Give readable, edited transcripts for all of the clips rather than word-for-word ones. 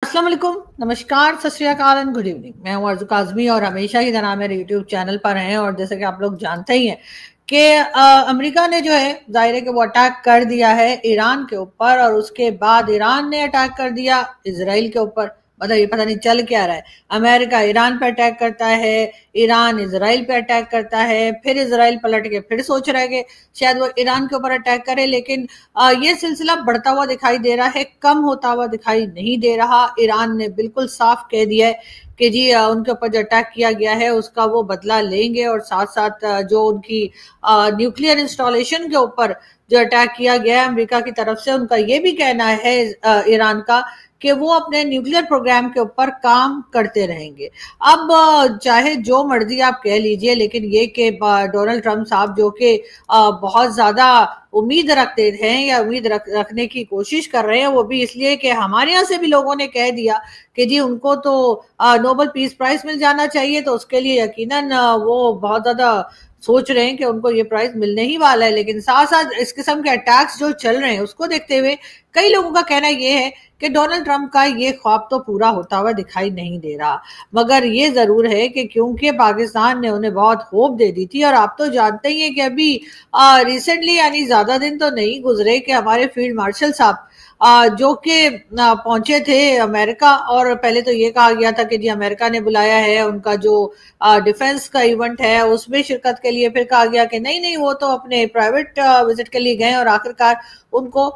अस्सलाम वालेकुम, नमस्कार, सत श्री अकाल एंड गुड इवनिंग। मैं हूँ अर्ज़ू काज़मी और हमेशा की तरह मेरे यूट्यूब चैनल पर हैं। और जैसे कि आप लोग जानते ही हैं कि अमेरिका ने जो है ज़ाहिर है कि वो अटैक कर दिया है ईरान के ऊपर, और उसके बाद ईरान ने अटैक कर दिया इजराइल के ऊपर। मतलब ये पता नहीं चल क्या रहा है। अमेरिका ईरान पे अटैक करता है, ईरान इजराइल पे अटैक करता है, फिर इजराइल पलट के फिर सोच रहा है कि शायद वो ईरान के ऊपर अटैक करे। लेकिन ये सिलसिला बढ़ता हुआ दिखाई दे रहा है, कम होता हुआ दिखाई नहीं दे रहा। ईरान ने बिल्कुल साफ कह दिया है कि जी उनके ऊपर जो अटैक किया गया है उसका वो बदला लेंगे, और साथ साथ जो उनकी न्यूक्लियर इंस्टॉलेशन के ऊपर जो अटैक किया गया है अमेरिका की तरफ से, उनका ये भी कहना है ईरान का कि वो अपने न्यूक्लियर प्रोग्राम के ऊपर काम करते रहेंगे। अब चाहे जो मर्जी आप कह लीजिए, लेकिन ये कि डोनाल्ड ट्रंप साहब जो कि बहुत ज्यादा उम्मीद रखते हैं या उम्मीद रखने की कोशिश कर रहे हैं, वो भी इसलिए कि हमारे यहाँ से भी लोगों ने कह दिया कि जी उनको तो नोबेल पीस प्राइज मिल जाना चाहिए, तो उसके लिए यकीनन वो बहुत ज्यादा सोच रहे हैं कि उनको ये प्राइज मिलने ही वाला है। लेकिन साथ साथ इस किस्म के अटैक्स जो चल रहे हैं उसको देखते हुए कई लोगों का कहना ये है कि डोनाल्ड ट्रंप का ये ख्वाब तो पूरा होता हुआ दिखाई नहीं दे रहा। मगर ये जरूर है कि क्योंकि पाकिस्तान ने उन्हें बहुत होप दे दी थी, और आप तो जानते ही हैं कि अभी रिसेंटली यानी ज्यादा दिन तो नहीं गुजरे कि हमारे फील्ड मार्शल साहब जो कि पहुंचे थे अमेरिका, और पहले तो ये कहा गया था कि जी अमेरिका ने बुलाया है उनका जो डिफेंस का इवेंट है उसमें शिरकत के लिए। फिर कहा गया कि नहीं नहीं, वो तो अपने प्राइवेट विजिट के लिए गए, और आखिरकार उनको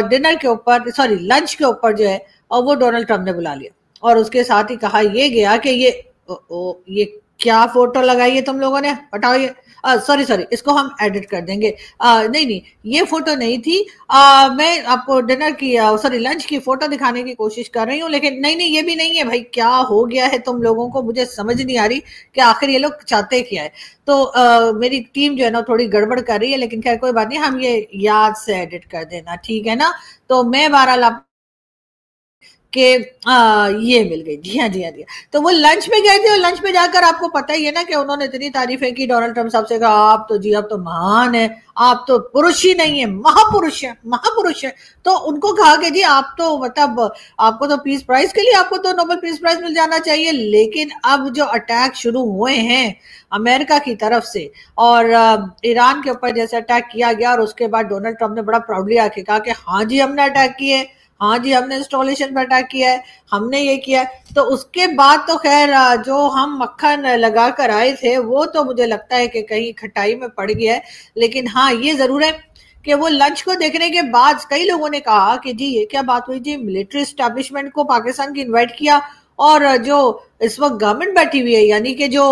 डिनर के ऊपर सॉरी लंच के ऊपर जो है और वो डोनाल्ड ट्रंप ने बुला लिया। और उसके साथ ही कहा ये गया कि ये क्या फोटो लगाई है तुम लोगों ने, हटाओ ये, सॉरी सॉरी इसको हम एडिट कर देंगे। नहीं नहीं, ये फोटो नहीं थी। मैं आपको डिनर की सॉरी लंच की फोटो दिखाने की कोशिश कर रही हूँ, लेकिन नहीं नहीं ये भी नहीं है। भाई क्या हो गया है तुम लोगों को, मुझे समझ नहीं आ रही कि आखिर ये लोग चाहते क्या है। तो मेरी टीम जो है ना थोड़ी गड़बड़ कर रही है, लेकिन खैर कोई बात नहीं, हम ये याद से एडिट कर देना, ठीक है ना। तो मैं बहरहाल आप कि ये मिल गई। जी हाँ जी हाँ जी हाँ। तो वो लंच में गए थे, और लंच में जाकर आपको पता ही है ना कि उन्होंने इतनी तारीफें की डोनाल्ड ट्रंप साहब से, कहा आप तो जी आप तो महान है, आप तो पुरुष ही नहीं है, महापुरुष है, महापुरुष है। तो उनको कहा कि जी आप तो मतलब आपको तो पीस प्राइज के लिए आपको तो नोबेल पीस प्राइज मिल जाना चाहिए। लेकिन अब जो अटैक शुरू हुए हैं अमेरिका की तरफ से, और ईरान के ऊपर जैसे अटैक किया गया, और उसके बाद डोनाल्ड ट्रंप ने बड़ा प्राउडली आके कहा कि हाँ जी हमने अटैक किए, हाँ जी हमने इंस्टॉलेशन पर अटैक किया है, हमने ये किया है। तो उसके बाद तो खैर जो हम मक्खन लगा कर आए थे वो तो मुझे लगता है कि कहीं खटाई में पड़ गया है। लेकिन हाँ ये जरूर है कि वो लंच को देखने के बाद कई लोगों ने कहा कि जी ये क्या बात हुई जी, मिलिट्री एस्टैब्लिशमेंट को पाकिस्तान की इन्वाइट किया, और जो इस वक्त गवर्नमेंट बैठी हुई है यानी कि जो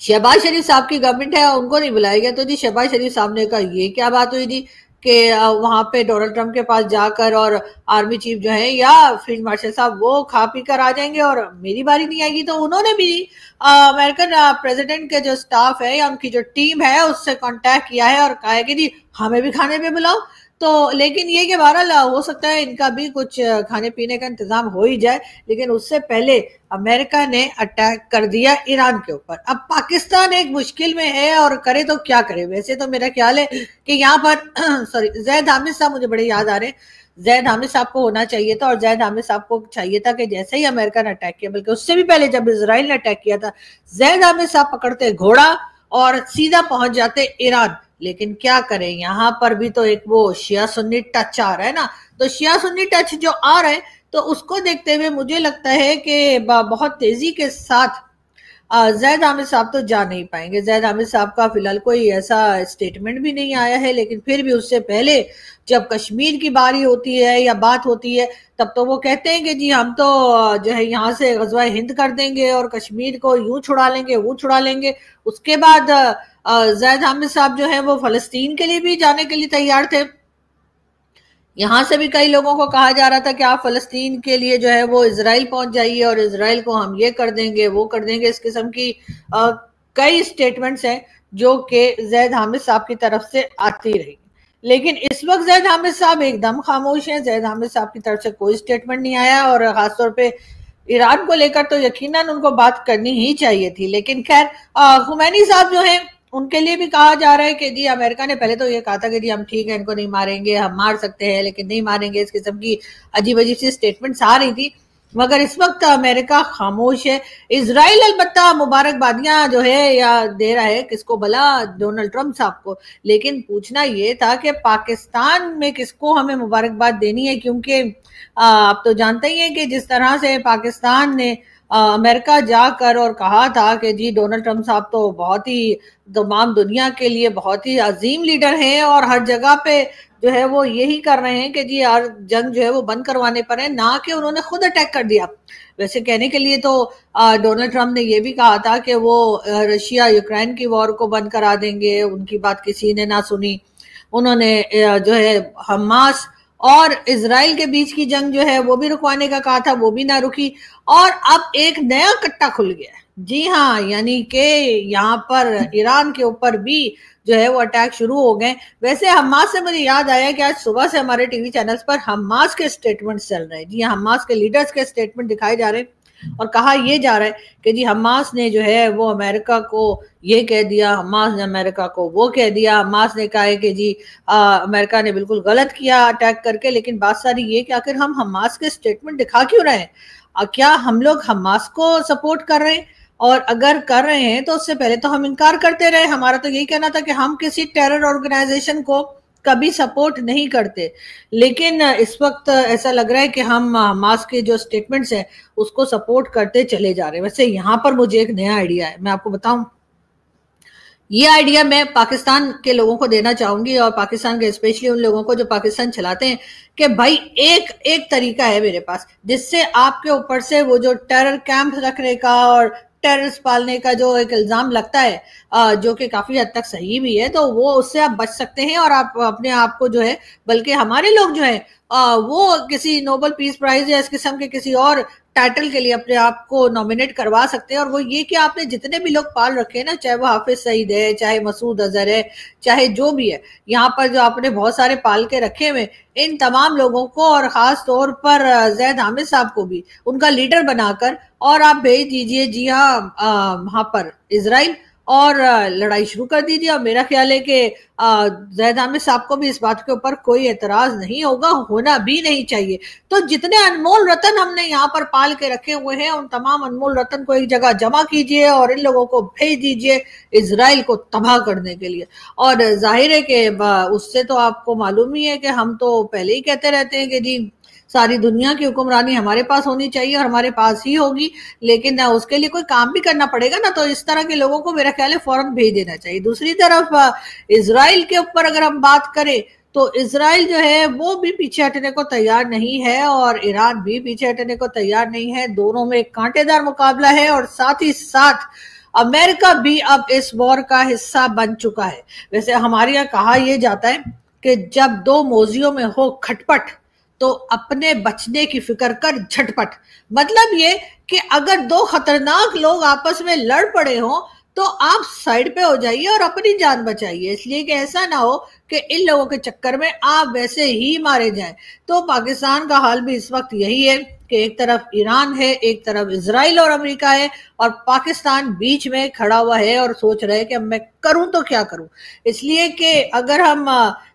शहबाज शरीफ साहब की गवर्नमेंट है उनको नहीं बुलाया गया। तो जी शहबाज शरीफ साहब ने कहा ये क्या बात हुई जी कि वहां पे डोनाल्ड ट्रंप के पास जाकर और आर्मी चीफ जो है या फील्ड मार्शल साहब वो खा पी कर आ जाएंगे और मेरी बारी नहीं आएगी। तो उन्होंने भी अमेरिकन प्रेसिडेंट के जो स्टाफ है या उनकी जो टीम है उससे कांटेक्ट किया है और कहा है कि जी हमें भी खाने पे बुलाओ। तो लेकिन ये कि बहरहाल हो सकता है इनका भी कुछ खाने पीने का इंतजाम हो ही जाए, लेकिन उससे पहले अमेरिका ने अटैक कर दिया ईरान के ऊपर। अब पाकिस्तान एक मुश्किल में है और करे तो क्या करे। वैसे तो मेरा ख्याल है कि यहाँ पर सॉरी जैद हामिद साहब मुझे बड़े याद आ रहे हैं, जैद हामिद साहब को होना चाहिए था, और जैद हामिद साहब को चाहिए था कि जैसे ही अमेरिका ने अटैक किया, बल्कि उससे भी पहले जब इसराइल ने अटैक किया था, जैद हामिद साहब पकड़ते घोड़ा और सीधा पहुंच जाते ईरान। लेकिन क्या करें, यहाँ पर भी तो एक वो शिया सुन्नी टच आ रहा है ना। तो शिया सुन्नी टच जो आ रहा है तो उसको देखते हुए मुझे लगता है कि बहुत तेजी के साथ जैद हामिद साहब तो जा नहीं पाएंगे। जैद हामिद साहब का फिलहाल कोई ऐसा स्टेटमेंट भी नहीं आया है, लेकिन फिर भी उससे पहले जब कश्मीर की बारी होती है या बात होती है तब तो वो कहते हैं कि जी हम तो जो है यहाँ से गजवा हिंद कर देंगे और कश्मीर को यूं छुड़ा लेंगे वो छुड़ा लेंगे। उसके बाद जैद हामिद साहब जो है वो फलस्तीन के लिए भी जाने के लिए तैयार थे। यहां से भी कई लोगों को कहा जा रहा था कि आप फलस्तीन के लिए जो है वो इजराइल पहुंच जाइए और इजराइल को हम ये कर देंगे वो कर देंगे। इस किस्म की कई स्टेटमेंट्स हैं जो कि जैद हामिद साहब की तरफ से आती रही। लेकिन इस वक्त जैद हामिद साहब एकदम खामोश हैं। जैद हामिद साहब की तरफ से कोई स्टेटमेंट नहीं आया, और खासतौर पे ईरान को लेकर तो यकीनन उनको बात करनी ही चाहिए थी। लेकिन खैर खुमैनी साहब जो है ان کے لیے بھی کہا جا رہا ہے کہ جی امریکہ نے پہلے تو یہ کہا تھا کہ جی ہم ٹھیک ہے ان کو نہیں ماریں گے، ہم مار سکتے ہیں لیکن نہیں ماریں گے، اس قسم کی عجیب عجیب سی سٹیٹمنٹس آ رہی تھی، مگر اس وقت امریکہ خاموش ہے۔ اسرائیل البتہ مبارکبادیاں جو ہے یا دے رہا ہے، کس کو بھلا؟ ڈونلڈ ٹرمپ صاحب کو، لیکن پوچھنا یہ تھا کہ پاکستان میں کس کو ہمیں مبارکباد دینی ہے، کیونکہ آپ تو جانتے ہی ہیں کہ جس طرح سے پاکستان نے امریکہ جا کر اور کہا تھا کہ جی ڈونلڈ ٹرمپ صاحب تو بہت ہی تمام دنیا کے لیے بہت ہی عظیم لیڈر ہیں اور ہر جگہ پہ جو ہے وہ یہی کر رہے ہیں کہ جی ہر جنگ جو ہے وہ بند کروانے پر ہے، نہ کہ انہوں نے خود اٹیک کر دیا۔ ویسے کہنے کے لیے تو ڈونلڈ ٹرمپ نے یہ بھی کہا تھا کہ وہ رشیا یوکرین کی وار کو بند کرا دیں گے، ان کی بات کسی نے نہ سنی۔ انہوں نے جو ہے حماس اور اسرائیل کے بیچ کی جنگ جو ہے وہ بھی رکوانے کا کہا تھا، وہ بھی نہ رکی، اور اب ایک نیا کٹا کھل گیا ہے۔ جی ہاں، یعنی کہ یہاں پر ایران کے اوپر بھی جو ہے وہ اٹیک شروع ہو گئے۔ ویسے حماس سے مجھے یاد آیا کہ آج صبح سے ہمارے ٹی وی چینلز پر حماس کے سٹیٹمنٹس چل رہے ہیں، جی حماس کے لیڈرز کے سٹیٹمنٹ دکھائے جا رہے ہیں، اور کہا یہ جا رہا ہے کہ جی حماس نے جو ہے وہ امریکہ کو یہ کہہ دیا، حماس نے امریکہ کو وہ کہہ دیا، حماس نے کہا ہے کہ جی امریکہ نے بالکل غلط کیا اٹیک کر کے، لیکن بات ساری یہ کہ آخر ہم حماس کے سٹیٹمنٹ دکھا کیوں رہے ہیں؟ کیا ہم لوگ حماس کو سپورٹ کر رہے ہیں؟ اور اگر کر رہے ہیں تو اس سے پہلے تو ہم انکار کرتے رہے، ہمارا تو یہی کہنا تھا کہ ہم کسی ٹیرر آرگنائزیشن کو کبھی سپورٹ نہیں کرتے، لیکن اس وقت ایسا لگ رہا ہے کہ ہم حماس کے جو سٹیٹمنٹس ہیں اس کو سپورٹ کرتے چلے جا رہے ہیں۔ ویسے یہاں پر مجھے ایک نیا آئیڈیا ہے، میں آپ کو بتاؤں، یہ آئیڈیا میں پاکستان کے لوگوں کو دینا چاہوں گی، اور پاکستان کے اسپیشلی ان لوگوں کو جو پاکستان چلاتے ہیں، کہ بھائی ایک طریقہ ہے میرے پاس جس سے آپ کے اوپر سے وہ جو ٹیرر کیمپ رکھنے کا اور ٹیررس پالنے کا جو ایک الزام لگتا ہے، جو کہ کافی حد تک صحیح بھی ہے، تو وہ اس سے آپ بچ سکتے ہیں، اور آپ اپنے آپ کو جو ہے، بلکہ ہمارے لوگ جو ہیں وہ کسی نوبل پیس پرائز یا اس قسم کے کسی اور ٹائٹل کے لیے اپنے آپ کو نومینیٹ کروا سکتے ہیں، اور وہ یہ کہ آپ نے جتنے بھی لوگ پال رکھے ہیں نا، چاہے وہ حافظ سعید ہے، چاہے مسعود اظہر ہے، چاہے جو بھی ہے، یہاں پر جو آپ نے بہت سارے پال کے رکھے ہوئے، ان تمام لوگوں کو، اور خاص طور پر زید حامد صاحب کو بھی ان کا لیڈر بنا کر، اور آپ بھیج دیجئے جی ہاں وہاں پر اسرائیل، اور لڑائی شروع کر دیجیے، اور میرا خیال ہے کہ زید حامد صاحب کو بھی اس بات کے اوپر کوئی اعتراض نہیں ہوگا، ہونا بھی نہیں چاہیے۔ تو جتنے انمول رتن ہم نے یہاں پر پال کے رکھے ہوئے ہیں، ان تمام انمول رتن کو ایک جگہ جمع کیجیے اور ان لوگوں کو بھیج دیجیے اسرائیل کو تباہ کرنے کے لیے۔ اور ظاہر ہے کہ اس سے تو آپ کو معلوم ہی ہے کہ ہم تو پہلے ہی کہتے رہتے ہیں کہ جی ساری دنیا کی حکمرانی ہمارے پاس ہونی چاہیے اور ہمارے پاس ہی ہوگی، لیکن اس کے لیے کوئی کام بھی کرنا پڑے گا نا، تو اس طرح کے لوگوں کو میرا خیال ہے فوراً بھیج دینا چاہیے۔ دوسری طرف اسرائیل کے اوپر اگر ہم بات کریں تو اسرائیل جو ہے وہ بھی پیچھے ہٹنے کو تیار نہیں ہے، اور ایران بھی پیچھے ہٹنے کو تیار نہیں ہے، دونوں میں ایک کانٹے دار مقابلہ ہے، اور ساتھ ہی ساتھ امریکہ بھی اب اس وار کا حصہ بن چکا ہے۔ ویسے ہمارے یہاں کہا یہ جاتا ہے کہ جب دو موذیوں میں ہو کھٹپٹ تو اپنے بچنے کی فکر کر جھٹپٹ، مطلب یہ کہ اگر دو خطرناک لوگ آپس میں لڑ پڑے ہوں تو آپ سائیڈ پہ ہو جائیے اور اپنی جان بچائیے، اس لیے کہ ایسا نہ ہو کہ ان لوگوں کے چکر میں آپ ویسے ہی مارے جائیں۔ تو پاکستان کا حال بھی اس وقت یہی ہے کہ ایک طرف ایران ہے، ایک طرف اسرائیل اور امریکہ ہے، اور پاکستان بیچ میں کھڑا ہوا ہے اور سوچ رہے کہ اب میں کروں تو کیا کروں، اس لیے کہ اگر ہم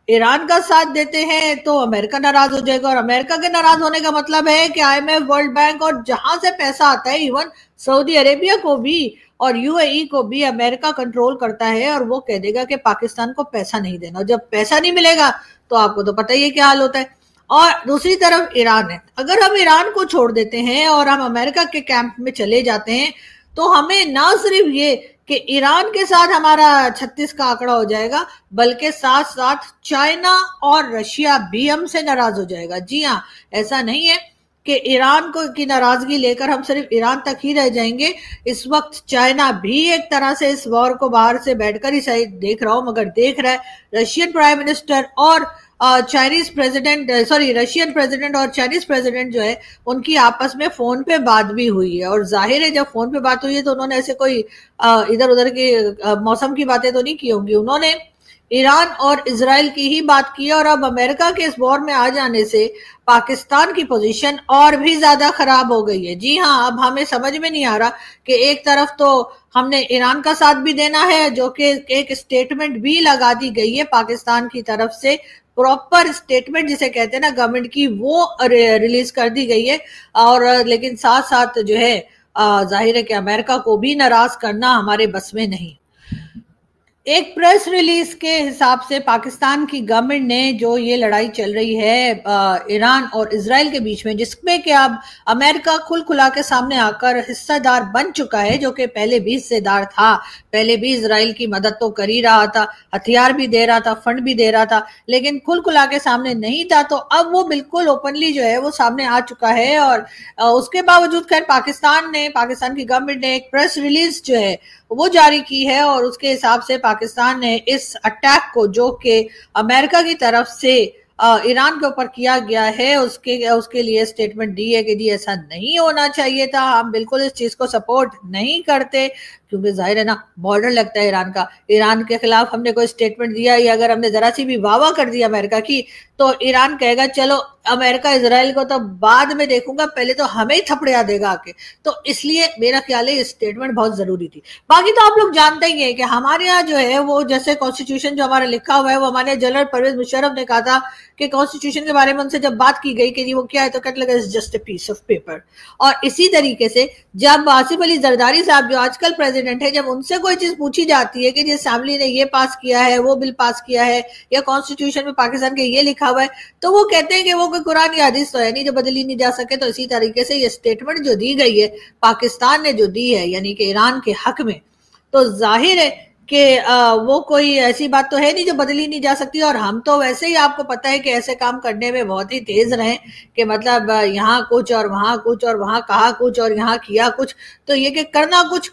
ایران کا ساتھ دیتے ہیں تو امریکہ ناراض ہو جائے گا، اور امریکہ کے ناراض ہونے کا مطلب ہے کہ I M F, World Bank اور جہاں سے پیسہ آتا ہے، ایون سعودی عربیہ کو بھی اور یو اے ای کو بھی امریکہ کنٹرول کرتا ہے، اور وہ کہہ دے گا کہ پاکستان کو پیسہ نہیں دینا، اور جب پیسہ نہیں ملے گا تو آپ کو تو پتہ ہی ہے کیا حال ہوتا ہے۔ اور دوسری طرف ایران ہے، اگر ہم ایران کو چھوڑ دیتے ہیں اور ہم امریکہ کے کیمپ میں چلے جاتے ہیں تو ہمیں نہ صرف یہ کہ ایران کے ساتھ ہمارا 36 کا آنکڑا ہو جائے گا، بلکہ ساتھ ساتھ چائنا اور رشیا بھی ہم سے ناراض ہو جائے گا۔ جی ہاں، ایسا نہیں ہے کہ ایران کو کی ناراضگی لے کر ہم صرف ایران تک ہی رہ جائیں گے، اس وقت چائنا بھی ایک طرح سے اس وار کو باہر سے بیٹھ کر ہی صحیح دیکھ رہا ہو، مگر دیکھ رہا ہے رشین پرائم منسٹر اور رشین پریزیڈنٹ اور چائنیز پریزیڈنٹ جو ہے ان کی آپس میں فون پہ بات بھی ہوئی ہے، اور ظاہر ہے جب فون پہ بات ہوئی ہے تو انہوں نے ایسے کوئی ادھر ادھر کی موسم کی باتیں تو نہیں کی ہوں گی، انہوں نے ईरान और इजराइल की ही बात की और अब अमेरिका के इस वॉर में आ जाने से पाकिस्तान की पोजीशन और भी ज्यादा खराब हो गई है। जी हाँ, अब हमें समझ में नहीं आ रहा कि एक तरफ तो हमने ईरान का साथ भी देना है, जो कि एक स्टेटमेंट भी लगा दी गई है पाकिस्तान की तरफ से, प्रॉपर स्टेटमेंट जिसे कहते हैं ना गवर्नमेंट की, वो रिलीज कर दी गई है। और लेकिन साथ साथ जो है जाहिर है कि अमेरिका को भी नाराज करना हमारे बस में नहीं। एक प्रेस रिलीज के हिसाब से पाकिस्तान की गवर्नमेंट ने जो ये लड़ाई चल रही है ईरान और इजराइल के बीच में, जिसमें कि अब अमेरिका खुल खुला के सामने आकर हिस्सेदार बन चुका है, जो कि पहले भी हिस्सेदार था, पहले भी इजराइल की मदद तो कर ही रहा था, हथियार भी दे रहा था, फंड भी दे रहा था, लेकिन खुल खुला के सामने नहीं था। तो अब वो बिल्कुल ओपनली जो है वो सामने आ चुका है। और उसके बावजूद खैर पाकिस्तान की गवर्नमेंट ने एक प्रेस रिलीज जो है वो जारी की है और उसके हिसाब से पाकिस्तान ने इस अटैक को, जो कि अमेरिका की तरफ से ईरान के ऊपर किया गया है, उसके लिए स्टेटमेंट दी है कि जी ऐसा नहीं होना चाहिए था, हम बिल्कुल इस चीज को सपोर्ट नहीं करते, क्योंकि जाहिर है ना बॉर्डर लगता है ईरान का, ईरान के खिलाफ हमने कोई स्टेटमेंट दिया या अगर हमने जरा सी भी वावा कर दिया अमेरिका की, तो ईरान कहेगा चलो अमेरिका इजराइल को तो बाद में देखूंगा, पहले तो हमें ही थपड़िया देगा आके। तो इसलिए मेरा ख्याल है स्टेटमेंट बहुत जरूरी थी। बाकी तो आप लोग जानते ही है कि हमारे यहाँ जो है वो जैसे कॉन्स्टिट्यूशन जो हमारा लिखा हुआ है, वो हमारे जनरल परवेज मुशर्रफ ने कहा था कि कॉन्स्टिट्यूशन के बारे में उनसे जब बात की गई कि जी वो क्या है, तो कहने लगा it's just a piece of paper. और इसी तरीके से जब आसिफ अली जरदारी साहब जो आजकल प्रेसिडेंट है, जब उनसे कोई चीज पूछी जाती है कि जी असेंबली ने ये पास किया है, वो बिल पास किया है, या कॉन्स्टिट्यूशन में पाकिस्तान के ये लिखा हुआ है, तो वो कहते हैं कि वो कोई कुरान या हदीस तो है नहीं जो बदली नहीं जा सके। तो इसी तरीके से ये स्टेटमेंट जो दी गई है पाकिस्तान ने जो दी है यानी कि ईरान के हक में, तो जाहिर है कि वो कोई ऐसी बात तो है नहीं जो बदली नहीं जा सकती। और हम तो वैसे ही आपको पता है कि ऐसे काम करने में बहुत ही तेज रहे कि मतलब यहाँ कुछ और वहां कुछ और वहां कहा कुछ और यहाँ किया कुछ। तो ये कि करना कुछ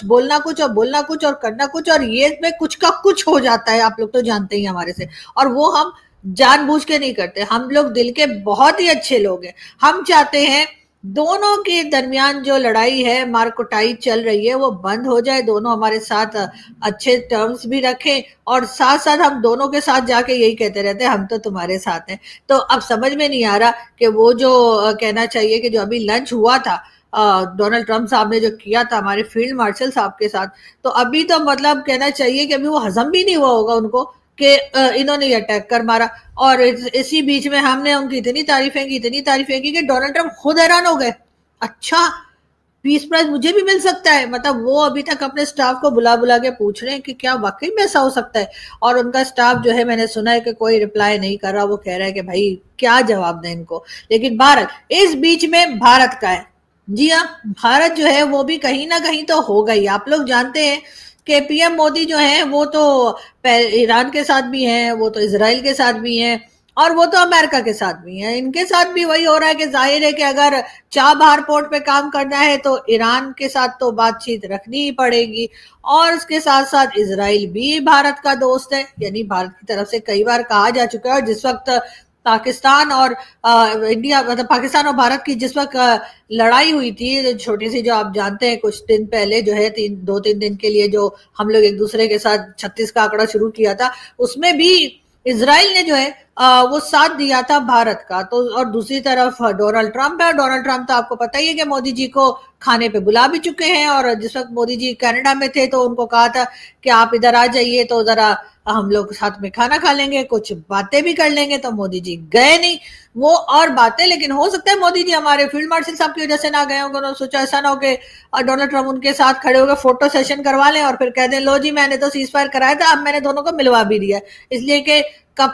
बोलना कुछ और बोलना कुछ और करना कुछ, और ये में कुछ का कुछ हो जाता है, आप लोग तो जानते ही हमारे से। और वो हम जानबूझ के नहीं करते, हम लोग दिल के बहुत ही अच्छे लोग हैं। हम चाहते हैं दोनों के दरमियान जो लड़ाई है, मार कुटाई चल रही है, वो बंद हो जाए, दोनों हमारे साथ अच्छे टर्म्स भी रखें, और साथ साथ हम दोनों के साथ जाके यही कहते रहते हैं हम तो तुम्हारे साथ हैं। तो अब समझ में नहीं आ रहा कि वो जो कहना चाहिए कि जो अभी लंच हुआ था डोनाल्ड ट्रंप साहब ने जो किया था हमारे फील्ड मार्शल साहब के साथ, तो अभी तो मतलब कहना चाहिए कि अभी वो हजम भी नहीं हुआ होगा उनको कि इन्होंने ये अटैक कर मारा। और इसी बीच में हमने उनकी इतनी तारीफें की कि डोनाल्ड ट्रंप खुद हैरान हो गए, अच्छा पीस प्राइज मुझे भी मिल सकता है। मतलब वो अभी तक अपने स्टाफ को बुला के पूछ रहे हैं कि क्या वाकई में ऐसा हो सकता है। और उनका स्टाफ जो है, मैंने सुना है कि कोई रिप्लाई नहीं कर रहा, वो कह रहा है कि भाई क्या जवाब दें इनको। लेकिन भारत इस बीच में भारत का है, जी हाँ, भारत जो है वो भी कहीं ना कहीं तो हो गई। आप लोग जानते हैं कि पीएम मोदी जो है वो तो ईरान के साथ भी हैं, वो तो इजराइल के साथ भी हैं, और वो तो अमेरिका के साथ भी हैं। इनके साथ भी वही हो रहा है कि जाहिर है कि अगर चाबहार पोर्ट पे काम करना है तो ईरान के साथ तो बातचीत रखनी ही पड़ेगी, और उसके साथ साथ इजराइल भी भारत का दोस्त है, यानी भारत की तरफ से कई बार कहा जा चुका है। और जिस वक्त पाकिस्तान और इंडिया, मतलब पाकिस्तान और भारत की जिस वक्त लड़ाई हुई थी छोटी सी, जो आप जानते हैं कुछ दिन पहले जो है 2-3 दिन के लिए जो हम लोग एक दूसरे के साथ 36 का आंकड़ा शुरू किया था, उसमें भी इजराइल ने जो है वो साथ दिया था भारत का। तो और दूसरी तरफ डोनाल्ड ट्रंप है, डोनाल्ड ट्रंप तो आपको पता ही है कि मोदी जी को खाने पे बुला भी चुके हैं, और जिस वक्त मोदी जी कनाडा में थे तो उनको कहा था कि आप इधर आ जाइए तो जरा हम लोग साथ में खाना खा लेंगे, कुछ बातें भी कर लेंगे। तो मोदी जी गए नहीं, वो और बातें, लेकिन हो सकता है मोदी जी हमारे फील्ड मार्शल साहब की वजह से ना गए होंगे। उन्होंने सोचा ऐसा ना हो कि डोनाल्ड ट्रंप उनके साथ खड़े होकर फोटो सेशन करवा लें और फिर कह दें लो जी मैंने तो सीज फायर कराया था, अब मैंने दोनों को मिलवा भी दिया। इसलिए कि जब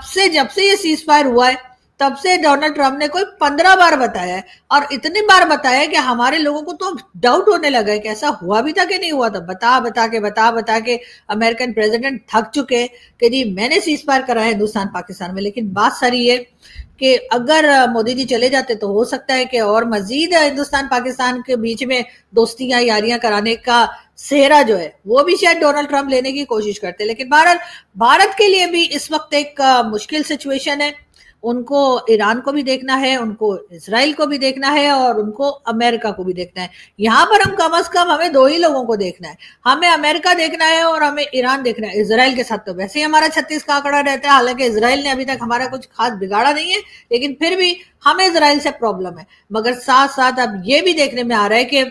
से ये सीज फायर हुआ है तब से डोनाल्ड ट्रंप ने कोई 15 बार बताया है, और इतनी बार बताया कि हमारे लोगों को तो डाउट होने लगा है कि ऐसा हुआ भी था कि नहीं हुआ था। बता के अमेरिकन प्रेसिडेंट थक चुके कि जी मैंने सीज फायर कराया हिंदुस्तान पाकिस्तान में। लेकिन बात सारी है कि अगर मोदी जी चले जाते तो हो सकता है कि और मजीद हिंदुस्तान पाकिस्तान के बीच में दोस्तियां यारियां कराने का सेहरा जो है वो भी शायद डोनाल्ड ट्रंप लेने की कोशिश करते। लेकिन भारत के लिए भी इस वक्त एक मुश्किल सिचुएशन है। उनको ईरान को भी देखना है, उनको इसराइल को भी देखना है और उनको अमेरिका को भी देखना है। यहाँ पर हम कम से कम हमें 2 ही लोगों को देखना है, हमें अमेरिका देखना है और हमें ईरान देखना है। इसराइल के साथ तो वैसे ही हमारा 36 का आंकड़ा रहता है, हालांकि इसराइल ने अभी तक हमारा कुछ खास बिगाड़ा नहीं है, लेकिन फिर भी हमें इसराइल से प्रॉब्लम है। मगर साथ साथ अब ये भी देखने में आ रहा है कि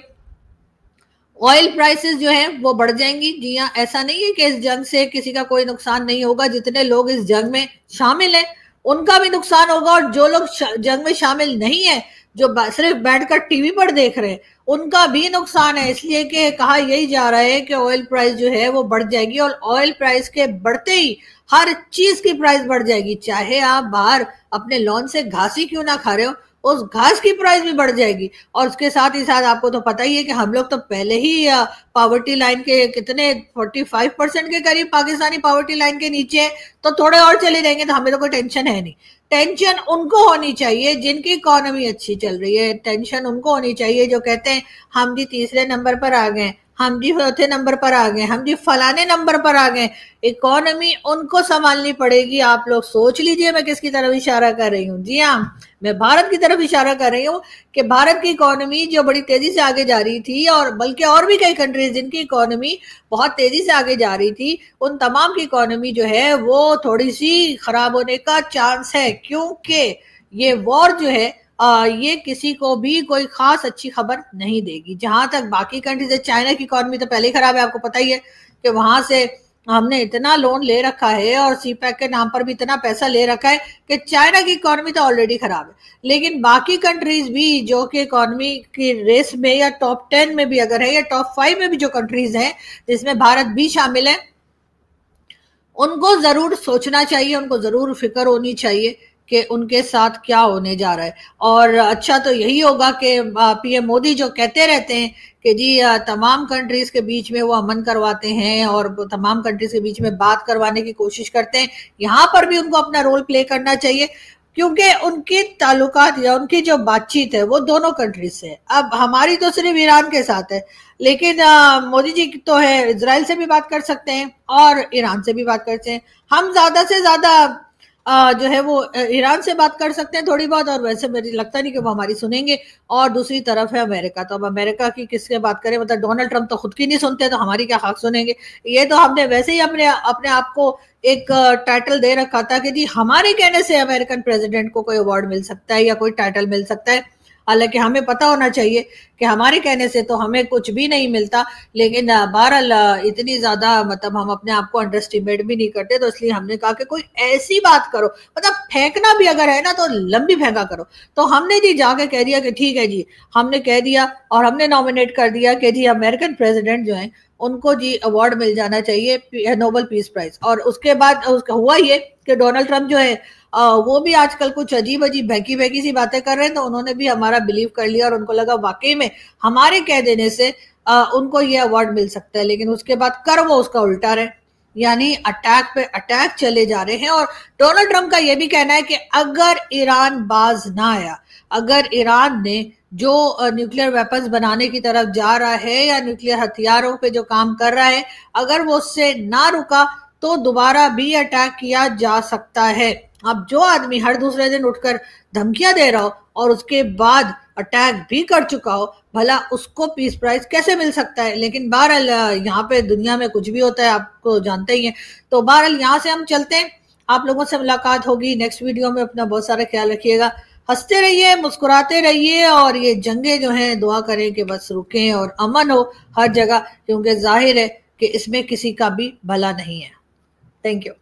ऑयल प्राइसेस जो है वो बढ़ जाएंगी। जी हाँ, ऐसा नहीं है कि इस जंग से किसी का कोई नुकसान नहीं होगा, जितने लोग इस जंग में शामिल हैं उनका भी नुकसान होगा, और जो लोग जंग में शामिल नहीं है, जो सिर्फ बैठकर टीवी पर देख रहे हैं, उनका भी नुकसान है। इसलिए कि कहा यही जा रहा है कि ऑयल प्राइस जो है वो बढ़ जाएगी, और ऑयल प्राइस के बढ़ते ही हर चीज की प्राइस बढ़ जाएगी। चाहे आप बाहर अपने लॉन से घास ही क्यों ना खा रहे हो, उस घास की प्राइस भी बढ़ जाएगी। और उसके साथ ही साथ आपको तो पता ही है कि हम लोग तो पहले ही पॉवर्टी लाइन के कितने 45% के करीब पाकिस्तानी पॉवर्टी लाइन के नीचे है, तो थोड़े और चले जाएंगे तो हमें तो कोई टेंशन है नहीं। टेंशन उनको होनी चाहिए जिनकी इकोनॉमी अच्छी चल रही है, टेंशन उनको होनी चाहिए जो कहते हैं हम जी तीसरे नंबर पर आ गए, हम जी चौथे नंबर पर आ गए, हम जी फलाने नंबर पर आ गए। इकोनॉमी उनको संभालनी पड़ेगी। आप लोग सोच लीजिए मैं किसकी तरफ इशारा कर रही हूँ। जी हाँ, मैं भारत की तरफ इशारा कर रही हूँ कि भारत की इकोनॉमी जो बड़ी तेजी से आगे जा रही थी, और बल्कि और भी कई कंट्रीज जिनकी इकोनॉमी बहुत तेजी से आगे जा रही थी, उन तमाम की इकोनॉमी जो है वो थोड़ी सी खराब होने का चांस है, क्योंकि ये वॉर जो है ये किसी को भी कोई खास अच्छी खबर नहीं देगी। जहां तक बाकी कंट्रीज है, चाइना की इकोनॉमी तो पहले ही खराब है, आपको पता ही है कि वहां से हमने इतना लोन ले रखा है और सीपैक के नाम पर भी इतना पैसा ले रखा है कि चाइना की इकोनॉमी तो ऑलरेडी खराब है। लेकिन बाकी कंट्रीज भी जो कि इकोनॉमी की रेस में या टॉप 10 में भी अगर है, या टॉप 5 में भी जो कंट्रीज हैं जिसमें भारत भी शामिल है, उनको जरूर सोचना चाहिए, उनको जरूर फिक्र होनी चाहिए कि उनके साथ क्या होने जा रहा है। और अच्छा तो यही होगा कि पीएम मोदी जो कहते रहते हैं कि जी तमाम कंट्रीज के बीच में वो अमन करवाते हैं और तमाम कंट्रीज के बीच में बात करवाने की कोशिश करते हैं, यहाँ पर भी उनको अपना रोल प्ले करना चाहिए, क्योंकि उनके ताल्लुकात या उनकी जो बातचीत है वो दोनों कंट्रीज से है। अब हमारी तो सिर्फ ईरान के साथ है, लेकिन मोदी जी तो है इजराइल से भी बात कर सकते हैं और ईरान से भी बात कर सकते हैं। हम ज्यादा से ज्यादा जो है वो ईरान से बात कर सकते हैं थोड़ी बहुत, और वैसे मुझे लगता नहीं कि वो हमारी सुनेंगे। और दूसरी तरफ है अमेरिका, तो अब अमेरिका की किससे बात करें, मतलब डोनाल्ड ट्रंप तो खुद की नहीं सुनते, तो हमारी क्या हक सुनेंगे। ये तो हमने वैसे ही अपने अपने आप को एक टाइटल दे रखा था कि जी हमारे कहने से अमेरिकन प्रेसिडेंट को कोई अवार्ड मिल सकता है या कोई टाइटल मिल सकता है। हालांकि हमें पता होना चाहिए कि हमारे कहने से तो हमें कुछ भी नहीं मिलता, लेकिन बहरहाल इतनी ज्यादा मतलब हम अपने आप को अंडर एस्टिमेट भी नहीं करते, तो इसलिए हमने कहा कि कोई ऐसी बात करो, मतलब फेंकना भी अगर है ना तो लंबी फेंका करो। तो हमने जी जाके कह दिया कि ठीक है जी, हमने कह दिया और हमने नॉमिनेट कर दिया कि जी अमेरिकन प्रेसिडेंट जो है उनको जी अवार्ड मिल जाना चाहिए, नोबेल पीस प्राइज। और उसके बाद हुआ ये कि डोनाल्ड ट्रंप जो है वो भी आजकल कुछ अजीब अजीब बहकी बहकी सी बातें कर रहे हैं, तो उन्होंने भी हमारा बिलीव कर लिया और उनको लगा वाकई में हमारे कह देने से उनको ये अवार्ड मिल सकता है। लेकिन उसके बाद कर वो उसका उल्टा रहे, यानी अटैक पे अटैक चले जा रहे हैं। और डोनाल्ड ट्रंप का ये भी कहना है कि अगर ईरान बाज ना आया, अगर ईरान ने जो न्यूक्लियर वेपन्स बनाने की तरफ जा रहा है या न्यूक्लियर हथियारों पे जो काम कर रहा है, अगर वो उससे ना रुका तो दोबारा भी अटैक किया जा सकता है। अब जो आदमी हर दूसरे दिन उठकर धमकियां दे रहा हो और उसके बाद अटैक भी कर चुका हो, भला उसको पीस प्राइज कैसे मिल सकता है। लेकिन बहरहाल यहाँ पे दुनिया में कुछ भी होता है, आपको जानते ही हैं। तो बहरहाल यहाँ से हम चलते हैं, आप लोगों से मुलाकात होगी नेक्स्ट वीडियो में। अपना बहुत सारा ख्याल रखिएगा, हंसते रहिए, मुस्कुराते रहिए, और ये जंगे जो हैं दुआ करें कि बस रुकें और अमन हो हर जगह, क्योंकि जाहिर है कि इसमें किसी का भी भला नहीं है। Thank you.